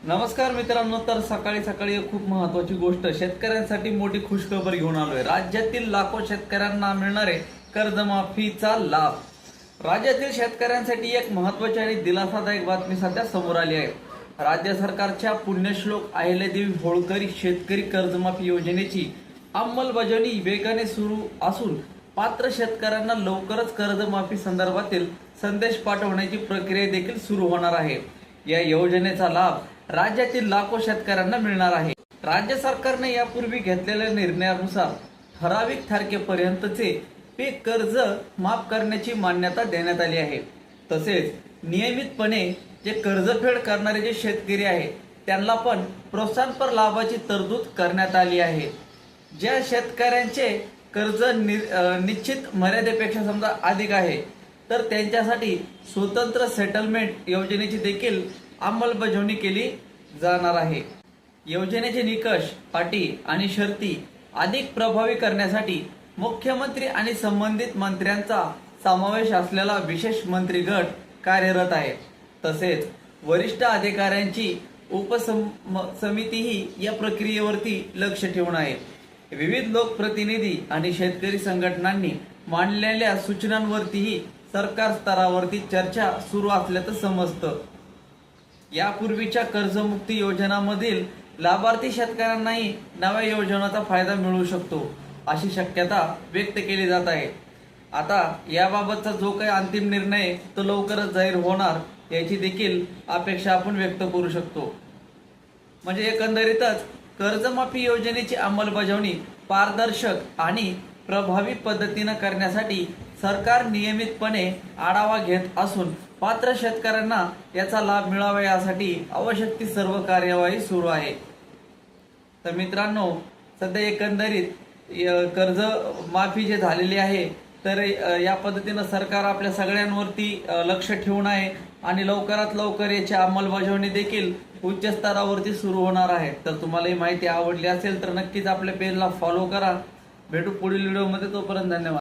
नमस्कार मित्रांनो, तर सकाळी सकाळी एक खूप महत्वाची गोष्ट, शेतकऱ्यांसाठी मोठी खुशखबर घेऊन आलोय। राज्यातील लाखो शेतकऱ्यांना मिळणारे कर्जमाफीचा लाभ। राज्यातील शेतकऱ्यांसाठी एक महत्वाची आणि दिलासादायक बातमी सध्या समोर आली आहे। राज्य सरकारच्या पुण्यश्लोक अहिल्यादेवी होळकर शेतकरी कर्जमाफी योजनेची अंमलबजावणी वेगाने सुरू असून पात्र शेतकऱ्यांना लवकरच कर्जमाफी संदर्भातील संदेश पाठवण्याची प्रक्रिया देखील सुरू होणार आहे। या योजनेचा लाभ राज्यातील लाखो शेतकऱ्यांना मिळणार आहे। राज्य सरकारने यापूर्वी घेतलेल्या निर्णयानुसार ठराविक तारखेपर्यंतचे पीक कर्ज माफ करण्याची मान्यता देण्यात आली आहे। तसेच नियमितपणे जे कर्जफेड करणारे जे शेतकरी आहेत त्यांना पण प्रोत्साहनपर लाभाची तरतूद करण्यात आली आहे। ज्या शेतकऱ्यांचे कर्ज निश्चित मर्यादेपेक्षा समजा अधिक आहे तर त्यांच्यासाठी स्वतंत्र सेटलमेंट योजनेची देखील अंमलबजावणी केली जाणार आहे। योजनेचे निकष, अटी आणि शर्ती अधिक प्रभावी करण्यासाठी मुख्यमंत्री आणि संबंधित मंत्र्यांचा समावेश असलेला विशेष मंत्री गट कार्यरत आहे। तसेच वरिष्ठ अधिकाऱ्यांची उपसमितीही या प्रक्रियेवरती लक्ष ठेवून आहे। विविध लोकप्रतिनिधी आणि शेतकरी संघटनांनी मांडलेल्या सूचनांवरतीही सरकार स्तरावरती चर्चा सुरू असल्याचं समजतं। यापूर्वीच्या कर्जमुक्ती योजनांमधील लाभार्थी शेतकऱ्यांनाही नव्या योजनांचा फायदा मिळू शकतो अशी शक्यता व्यक्त केली जात आहे। आता याबाबतचा जो काही अंतिम निर्णय तो लवकरच जाहीर होणार याची देखील अपेक्षा आपण व्यक्त करू शकतो। म्हणजे एकंदरीतच कर्जमाफी योजनेची अंमलबजावणी पारदर्शक आणि प्रभावी पद्धतीने करण्यासाठी सरकार नियमितपणे आढावा घेत असून पात्र शेतकऱ्यांना याचा लाभ मिळावा यासाठी आवश्यक ती सर्व कार्यवाही सुरू आहे। तर मित्रांनो, सध्या एकंदरीत कर्ज माफी जे झालेली आहे तर या पद्धतीनं सरकार आपल्या सगळ्यांवरती लक्ष ठेवून आहे आणि लवकरात लवकर याची अंमलबजावणी देखील उच्च स्तरावरती सुरू होणार आहे। तर तुम्हाला ही माहिती आवडली असेल तर नक्कीच आपल्या पेजला फॉलो करा। भेटू पुढील व्हिडिओमध्ये, तोपर्यंत धन्यवाद।